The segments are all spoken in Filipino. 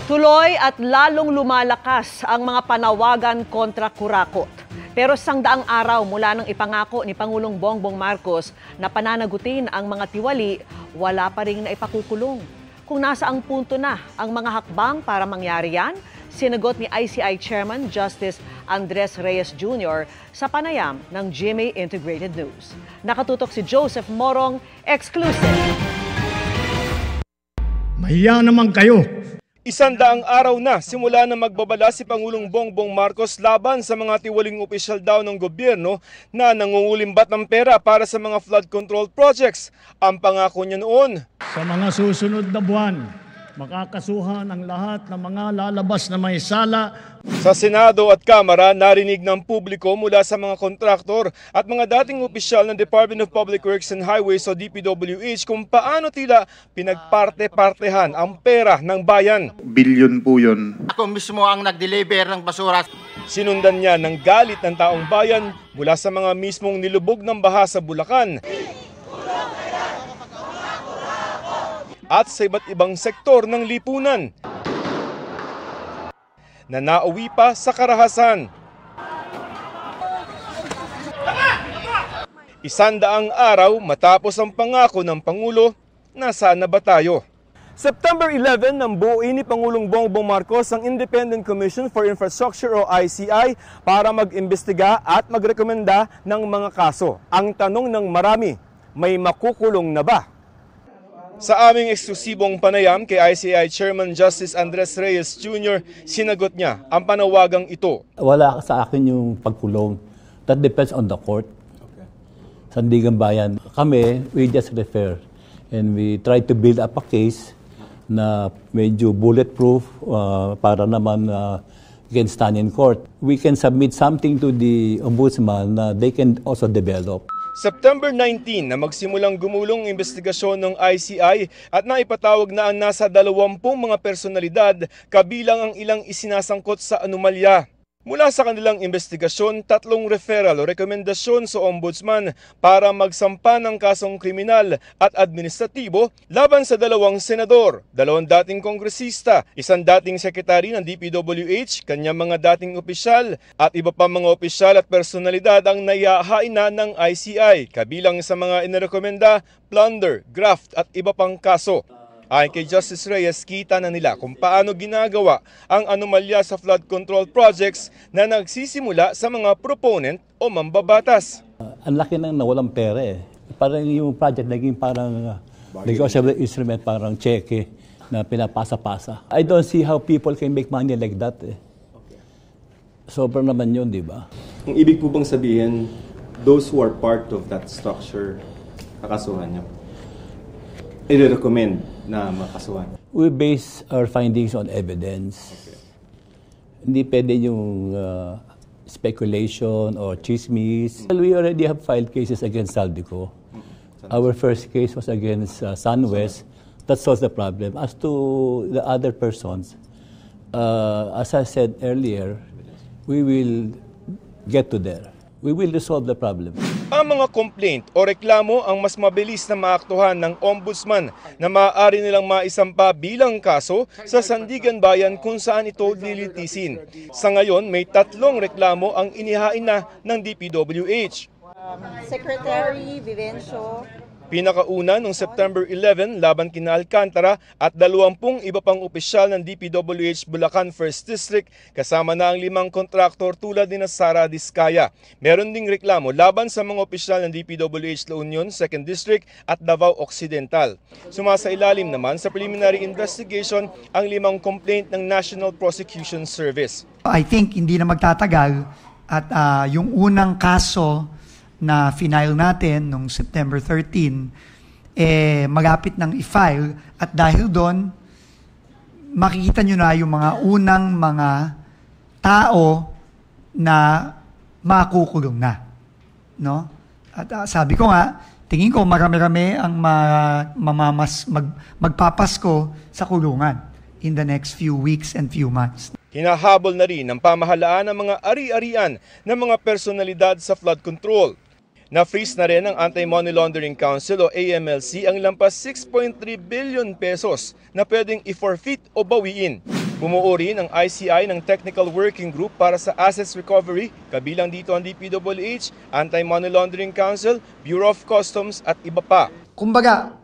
Tuloy at lalong lumalakas ang mga panawagan kontra kurakot. Pero sangdaang araw mula nang ipangako ni Pangulong Bongbong Marcos na pananagutin ang mga tiwali, wala pa rin naipakukulong. Kung nasaang punto na ang mga hakbang para mangyari yan, sinagot ni ICI Chairman Justice Andres Reyes Jr. sa panayam ng GMA Integrated News. Nakatutok si Joseph Morong, exclusive. Mahiya naman kayo. 100 araw na simula na magbabala si Pangulong Bongbong Marcos laban sa mga tiwaling opisyal daw ng gobyerno na nangungulimbat ng pera para sa mga flood control projects. Ang pangako niya noon, Sa mga susunod na buwan, makakasuhan ang lahat ng mga lalabas na may sala. sa Senado at Kamara, narinig ng publiko mula sa mga kontraktor at mga dating opisyal ng Department of Public Works and Highways o DPWH kung paano tila pinagparte-partehan ang pera ng bayan. Bilyon po yun. Ako mismo ang nag-deliver ng basura. Sinundan niya ng galit ng taong bayan mula sa mga mismong nilubog ng baha sa Bulacan at sa iba't ibang sektor ng lipunan na nauwi pa sa karahasan. 100 araw matapos ang pangako ng Pangulo, nasaan na ba tayo? September 11 nang buuin ni Pangulong Bongbong Marcos ang Independent Commission for Infrastructure o ICI para mag-imbestiga at magrekomenda ng mga kaso. Ang tanong ng marami, may makukulong na ba? Sa aming eksklusibong panayam kay ICI Chairman Justice Andres Reyes Jr., sinagot niya ang panawagang ito. Wala sa akin yung pagkulong. That depends on the court. Sandigan Bayan. Kami, we just refer and we try to build up a case na medyo bulletproof para naman can stand in court. We can submit something to the ombudsman na they can also develop. September 19 na magsimulang gumulong investigasyon ng ICI at naipatawag na ang nasa 20 mga personalidad kabilang ang ilang isinasangkot sa anomalya. Mula sa kanilang investigasyon, 3 referral o rekomendasyon sa ombudsman para magsampa ng kasong kriminal at administratibo laban sa 2 senador, 2 dating kongresista, 1 dating sekretary ng DPWH, kanyang mga dating opisyal at iba pa mga opisyal at personalidad ang naihahain na ng ICI, kabilang sa mga inirekomenda, plunder, graft at iba pang kaso. Ayon kay Justice Reyes, kita na nila kung paano ginagawa ang anomalya sa flood control projects na nagsisimula sa mga proponent o mambabatas. Ang laki nang nawalang pera eh. Parang yung project naging parang negotiable instrument, parang cheque na pinapasa-pasa. I don't see how people can make money like that eh. Sobrang naman yun, di ba? Ang ibig po bang sabihin, those who are part of that structure, kakasuhan niyo? I-recommend na makasuhan? We base our findings on evidence. Okay. Hindi pwede yung speculation or chismis. Well, we already have filed cases against Saldico. Our first case was against SunWest. That solves the problem. As to the other persons, as I said earlier, we will get to there. We will resolve the problem. Ang mga complaint o reklamo ang mas mabilis na maaktuhan ng ombudsman na maaari nilang maisampa bilang kaso sa Sandigan Bayan kung saan ito lilitisin. Sa ngayon, may 3 reklamo ang inihain na ng DPWH. Secretary Vivencio. Pinakauna noong September 11 laban kina Alcantara at 20 iba pang opisyal ng DPWH Bulacan 1st District kasama na ang 5 kontraktor tulad ni Sara Diskaya. Meron ding reklamo laban sa mga opisyal ng DPWH La Union 2nd District at Davao Occidental. Sumasailalim naman sa preliminary investigation ang 5 complaint ng National Prosecution Service. I think hindi na magtatagal at yung unang kaso na final natin noong September 13, magapit ng i-file at dahil doon, makikita nyo na yung mga unang mga tao na makukulong na. No? At sabi ko nga, tingin ko marami-rami ang magpapasko sa kulungan in the next few weeks and few months. Hinahabol na rin ng pamahalaan ang mga ari-arian ng mga personalidad sa flood control. Na-freeze na rin ng Anti-Money Laundering Council o AMLC ang lampas 6.3 billion pesos na pwedeng i-forfeit o bawiin. Bumuo rin ang ICI ng Technical Working Group para sa Assets Recovery, kabilang dito ang DPWH, Anti-Money Laundering Council, Bureau of Customs at iba pa. Kumbaga,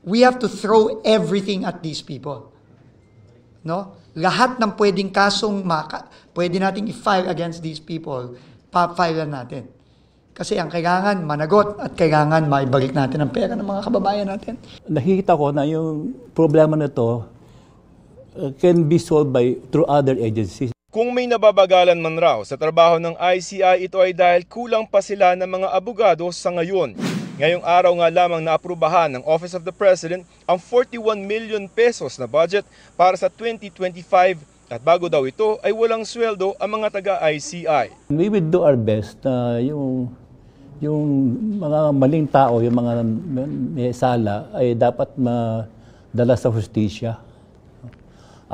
we have to throw everything at these people. No? Lahat ng pwedeng kasong pwede nating i-file against thile people, pa-file natin. Kasi ang kailangan managot at kailangan maibalik natin ang pera ng mga kababayan natin. Nakikita ko na yung problema na to can be solved through other agencies. Kung may nababagalan man raw sa trabaho ng ICI, ito ay dahil kulang pa sila ng mga abogado sa ngayon. Ngayong araw nga lamang naaprubahan ng Office of the President ang 41 million pesos na budget para sa 2025 at bago daw ito ay walang sweldo ang mga taga-ICI. We will do our best na yung mga maling tao, yung mga may sala ay dapat madala sa hustisya.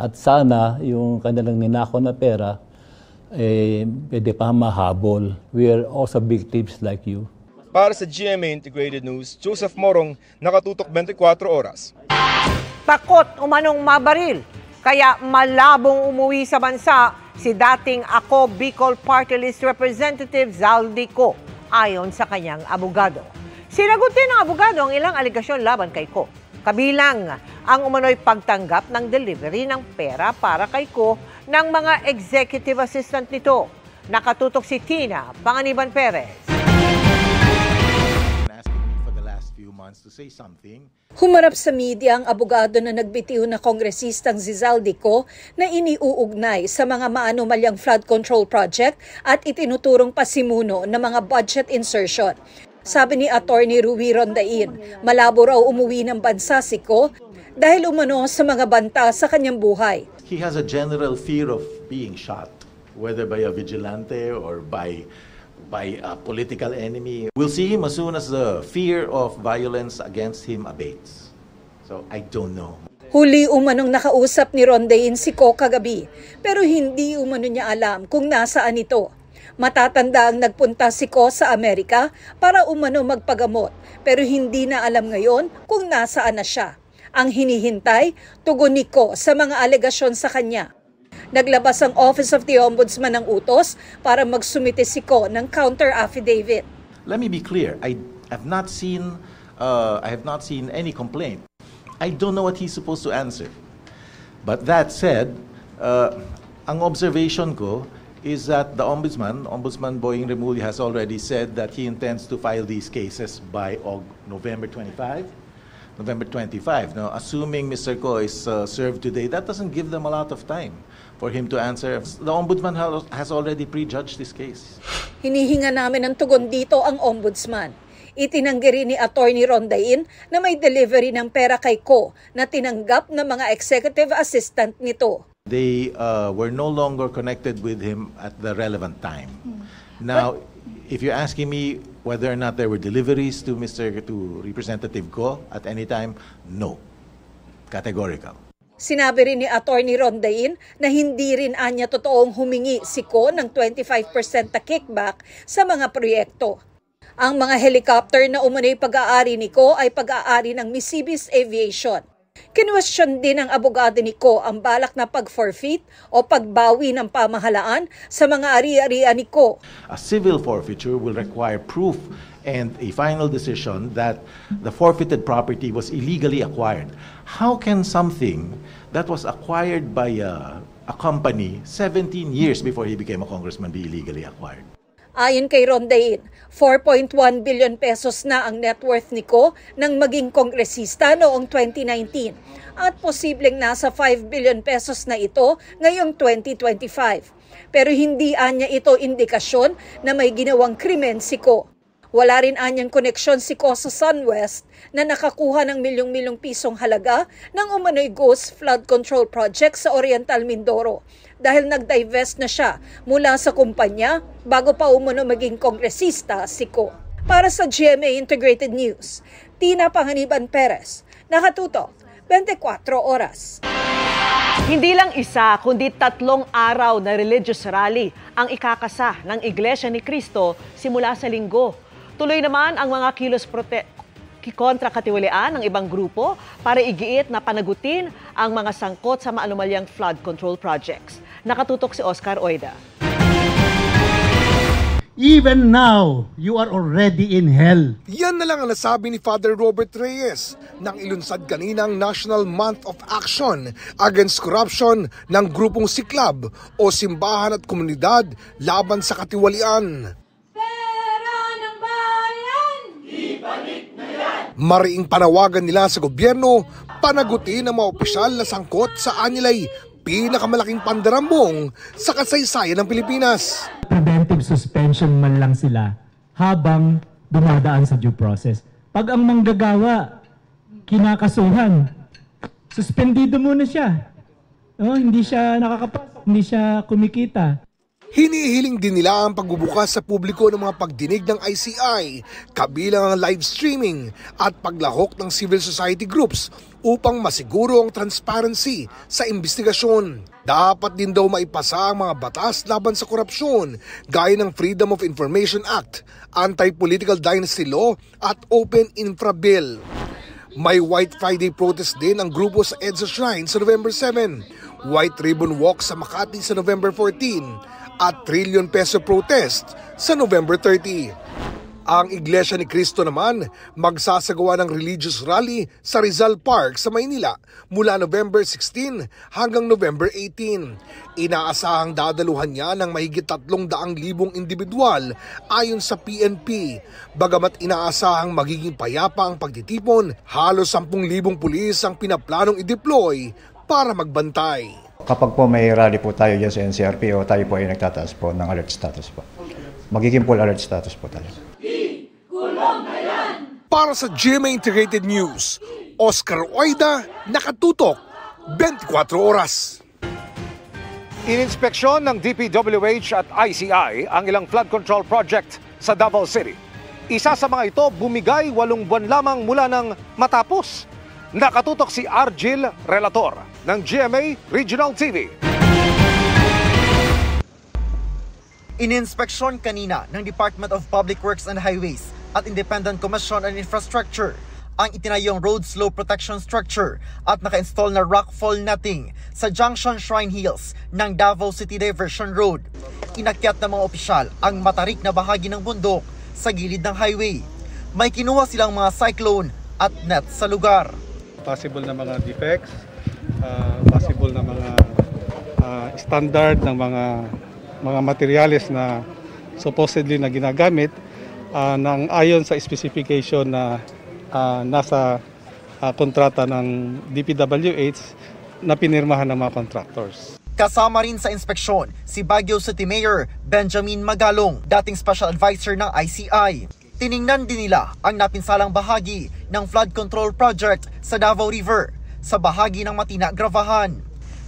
At sana yung kanilang ninakaw na pera pwede pa mahabol. We are also victims like you. Para sa GMA Integrated News, Joseph Morong, nakatutok 24 oras. Takot umanong mabaril, kaya malabong umuwi sa bansa si dating Ako Bicol Party List Representative Zaldico, ayon sa kanyang abogado. Sinagutin ng abogado ang ilang aligasyon laban kay Ko. Kabilang ang umano'y pagtanggap ng delivery ng pera para kay Ko ng mga executive assistant nito. Nakatutok si Tina Panganiban Perez. Humarap sa media ang abogado na nagbitiw na kongresistang si Zaldico na iniuugnay sa mga maanumalyang flood control project at itinuturong pasimuno ng mga budget insertion. Sabi ni Attorney Ruy Rondain, malabo raw umuwi ng bansa si Ko dahil umano sa mga banta sa kanyang buhay. He has a general fear of being shot, whether by a vigilante or by a political enemy. We'll see him as soon as the fear of violence against him abates. So, I don't know. Huli umanong nakausap ni Rondain si Ko kagabi, pero hindi umano niya alam kung nasaan ito. Matatanda ang nagpunta si Ko sa Amerika para umano magpagamot, pero hindi na alam ngayon kung nasaan na siya. Ang hinihintay, tugon ni Ko sa mga alegasyon sa kanya. Naglabas ang Office of the Ombudsman ng utos para magsumite si Ko ng counter-affidavit. Let me be clear, I have not seen any complaint. I don't know what he's supposed to answer. But that said, ang observation ko is that the Ombudsman Boying Remulla has already said that he intends to file these cases by November 25. Now, assuming Mr. Ko is served today, that doesn't give them a lot of time for him to answer. The Ombudsman has already prejudged this case. Hinihinga namin ng tugon dito ang Ombudsman. Itinanggi rin ni Attorney Rondain na may delivery ng pera kay Ko na tinanggap ng mga executive assistant nito. They were no longer connected with him at the relevant time. Now, if you're asking me whether or not there were deliveries to Representative Ko at any time, no. Categorical. Sinabi rin ni Attorney Rondain na hindi rin anya totoong humingi si Ko ng 25% na kickback sa mga proyekto. Ang mga helicopter na umano'y pag-aari ni Ko ay pag-aari ng Misibis Aviation. Kinwestiyon din ng abogado ni Ko ang balak na pag-forfeit o pagbawi ng pamahalaan sa mga ari-arian ni Ko. A civil forfeiture will require proof and a final decision that the forfeited property was illegally acquired. How can something that was acquired by a company 17 years before he became a congressman be illegally acquired? Ayon kay Rondain, 4.1 billion pesos na ang net worth ni Ko nang maging kongresista noong 2019 at posibleng nasa 5 billion pesos na ito ngayong 2025. Pero hindi anya ito indikasyon na may ginawang krimen si Ko. Wala rin anyang koneksyon si Ko sa SunWest na nakakuha ng milyong-milyong pisong halaga ng umano'y ghost flood control project sa Oriental Mindoro dahil nag-divest na siya mula sa kumpanya bago pa umano maging kongresista si Ko. Para sa GMA Integrated News, Tina Panganiban Perez, nakatutok 24 oras. Hindi lang isa, kundi 3 araw na religious rally ang ikakasa ng Iglesia ni Cristo simula sa Linggo. Tuloy naman ang mga kikontrakatiwalian ng ibang grupo para igiit na panagutin ang mga sangkot sa maanumalyang flood control projects. Nakatutok si Oscar Oida. Even now, you are already in hell. Yan na lang ang nasabi ni Father Robert Reyes nang ilunsad kaninang National Month of Action Against Corruption ng grupong Siklab o Simbahan at Komunidad Laban sa Katiwalian. Pera ng bayan! Ibalik na yan! Mariing panawagan nila sa gobyerno, panagutin ang mga opisyal na sangkot sa anilay pinakamalaking pandarambong sa kasaysayan ng Pilipinas. Preventive suspension man lang sila habang dumadaan sa due process. Pag ang manggagawa, kinakasuhan, suspendido muna siya. Hindi siya nakakapasok, hindi siya kumikita. Hinihiling din nila ang pagbubukas sa publiko ng mga pagdinig ng ICI, kabilang ang live streaming at paglahok ng civil society groups upang masiguro ang transparency sa investigasyon. Dapat din daw maipasa ang mga batas laban sa korupsyon gaya ng Freedom of Information Act, Anti-Political Dynasty Law at Open Infra Bill. May White Friday protest din ang grupo sa EDSA Shrine sa November 7, White Ribbon Walk sa Makati sa November 14, at trillion peso protest sa November 30. Ang Iglesia ni Cristo naman magsasagawa ng religious rally sa Rizal Park sa Maynila mula November 16 hanggang November 18. Inaasahang dadaluhan niya ng mahigit 300,000 individual ayon sa PNP. Bagamat inaasahang magiging payapa ang pagtitipon, halos 10,000 pulis ang pinaplanong i-deploy para magbantay. Kapag po may rally po tayo dyan sa NCRPO, tayo po ay nagtataas po ng alert status po. Magiging full alert status po tayo. Para sa GMA Integrated News, Oscar Oida, nakatutok, 24 oras. Ininspeksyon ng DPWH at ICI ang ilang flood control project sa Davao City. Isa sa mga ito bumigay 8 buwan lamang mula nang matapos. Nakatutok si Argil Relator ng GMA Regional TV. Ininspeksyon kanina ng Department of Public Works and Highways at Independent Commission on Infrastructure ang itinayong road slope protection structure at naka-install na rockfall netting sa Junction Shrine Hills ng Davao City Diversion Road. Inakyat ng mga opisyal ang matarik na bahagi ng bundok sa gilid ng highway. May kinuha silang mga cyclone at net sa lugar. Possible na mga defects, possible na mga standard ng mga materyales na supposedly na ginagamit ng ayon sa specification na nasa kontrata ng DPWH na pinirmahan ng mga contractors. Kasama rin sa inspeksyon si Baguio City Mayor Benjamin Magalong, dating Special Advisor ng ICI. Tiningnan din nila ang napinsalang bahagi ng flood control project sa Davao River sa bahagi ng Matina, Gravahan.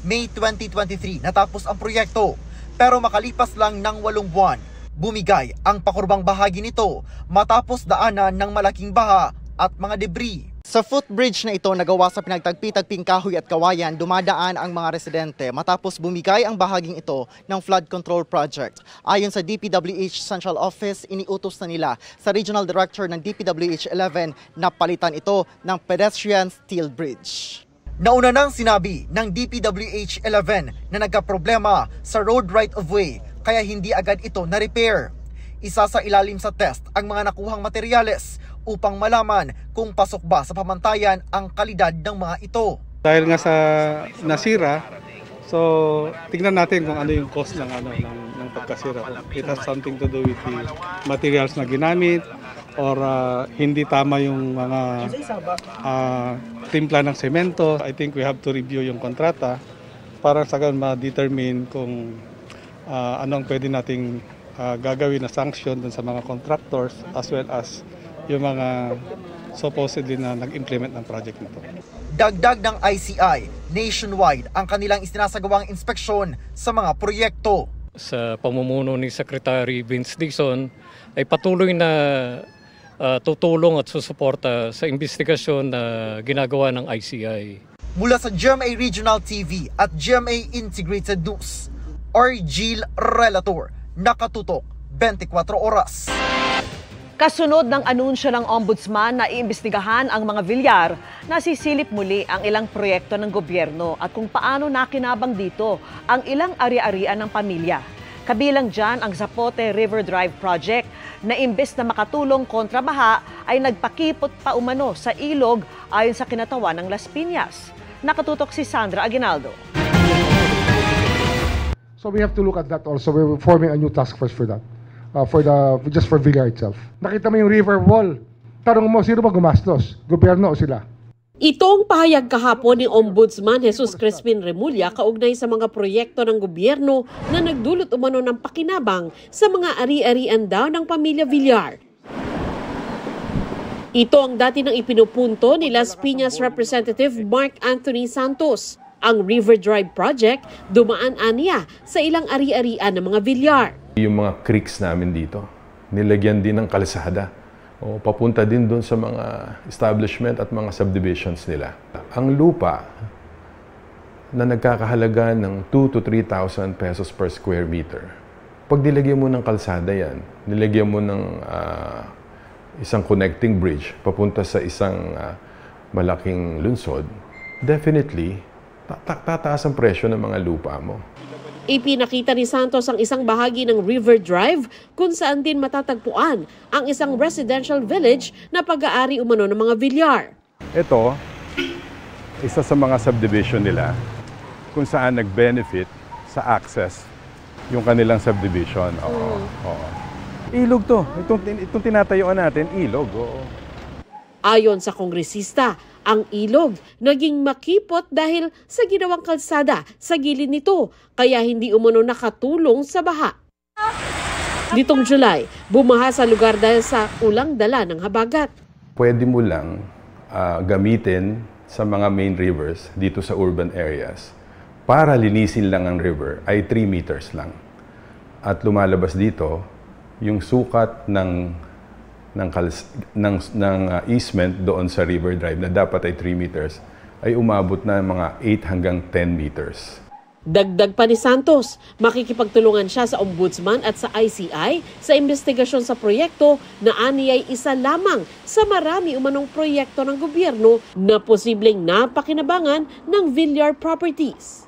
May 2023 natapos ang proyekto pero makalipas lang ng 8 buwan, bumigay ang pakurbang bahagi nito matapos daanan ng malaking baha at mga debris. Sa footbridge na ito nagawa sa pinagtagpi-tagping kahoy at kawayan, dumadaan ang mga residente matapos bumigay ang bahaging ito ng flood control project. Ayon sa DPWH Central Office, iniutos na nila sa Regional Director ng DPWH 11 na palitan ito ng pedestrian steel bridge. Nauna nang sinabi ng DPWH 11 na nagkaproblema sa road right-of-way kaya hindi agad ito na-repair. Isa sa ilalim sa test ang mga nakuhang materyales upang malaman kung pasok ba sa pamantayan ang kalidad ng mga ito. Dahil nga sa nasira, so tingnan natin kung ano yung cost ng pagkasira. It has something to do with the materials na ginamit or hindi tama yung mga timpla ng semento. I think we have to review yung kontrata para sa ganun ma-determine kung anong pwede nating gagawin na sanction dun sa mga contractors as well as yung mga supposedly na nag-implement ng project nito. Dagdag ng ICI, nationwide ang kanilang isinasagawang inspeksyon sa mga proyekto. Sa pamumuno ni Secretary Vince Dixon ay patuloy na tutulong at susuporta sa investigasyon na ginagawa ng ICI. Mula sa GMA Regional TV at GMA Integrated News, Argil Relator, nakatutok 24 oras. Kasunod ng anunsyo ng Ombudsman na iimbestigahan ang mga Villar, nasisilip muli ang ilang proyekto ng gobyerno at kung paano nakinabang dito ang ilang ari-arian ng pamilya. Kabilang dyan ang Zapote River Drive Project na imbes na makatulong kontra baha ay nagpakipot pa umano sa ilog ayon sa kinatawan ng Las Piñas. Nakatutok si Sandra Aguinaldo. So we have to look at that also. We're forming a new task force for that. Just for Villar itself. Nakita mo yung river wall. Tarong mo, sino ba gumastos? Gobyerno o sila? Ito ang pahayag kahapon ni Ombudsman Jesus Crispin Remulla kaugnay sa mga proyekto ng gobyerno na nagdulot umano ng pakinabang sa mga ari-arian daw ng pamilya Villar. Ito ang dati nang ipinupunto ni Las Piñas Representative Mark Anthony Santos. Ang River Drive Project dumaan aniya sa ilang ari-arian ng mga Villar. Yung mga creeks namin dito, nilagyan din ng kalsada. O papunta din doon sa mga establishment at mga subdivisions nila. Ang lupa na nagkakahalaga ng 2,000 to 3,000 pesos per square meter. Pag nilagyan mo ng kalsada yan, nilagyan mo ng isang connecting bridge papunta sa isang malaking lungsod, definitely, tataas ang presyo ng mga lupa mo. Ipinakita ni Santos ang isang bahagi ng River Drive kung saan din matatagpuan ang isang residential village na pag-aari umano ng mga Villar. Ito, isa sa mga subdivision nila kung saan nag-benefit sa access yung kanilang subdivision. Oo. Ilog to. Itong tinatayuan natin, ilog. Oo. Ayon sa kongresista, ang ilog naging makipot dahil sa ginawang kalsada sa gilid nito, kaya hindi umano nakatulong sa baha. Nitong July, bumaha sa lugar dahil sa ulang dala ng habagat. Pwede mo lang gamitin sa mga main rivers dito sa urban areas para linisin lang ang river ay 3 meters lang. At lumalabas dito yung sukat ng easement doon sa River Drive na dapat ay 3 meters ay umabot na mga 8 hanggang 10 meters. Dagdag pa ni Santos, makikipagtulungan siya sa Ombudsman at sa ICI sa investigasyon sa proyekto na aniyay isa lamang sa marami umanong proyekto ng gobyerno na posibleng napakinabangan ng Villar Properties.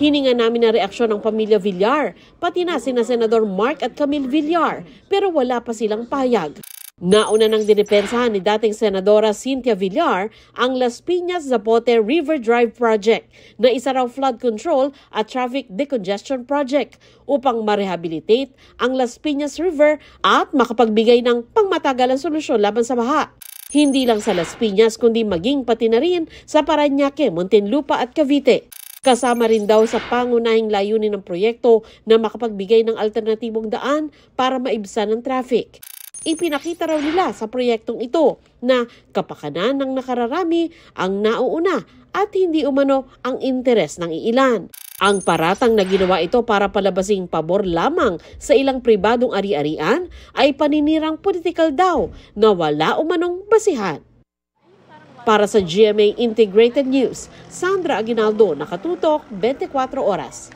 Hininga namin na reaksyon ng pamilya Villar, pati na sina Senador Mark at Camille Villar, pero wala pa silang pahayag. Nauna nang dinepensahan ni dating Senadora Cynthia Villar ang Las Piñas Zapote River Drive Project na isa raw flood control at traffic decongestion project upang marehabilitate ang Las Piñas River at makapagbigay ng pangmatagalang solusyon laban sa baha. Hindi lang sa Las Piñas kundi maging pati na rin sa Parañaque, Muntinlupa at Cavite. Kasama rin daw sa pangunahing layunin ng proyekto na makapagbigay ng alternatibong daan para maibsan ang traffic. Ipinakita raw nila sa proyektong ito na kapakanan ng nakararami ang nauuna at hindi umano ang interes ng iilan. Ang paratang na ginawa ito para palabasing pabor lamang sa ilang pribadong ari-arian ay paninirang political daw na wala umanong basihan. Para sa GMA Integrated News, Sandra Aguinaldo, nakatutok 24 oras.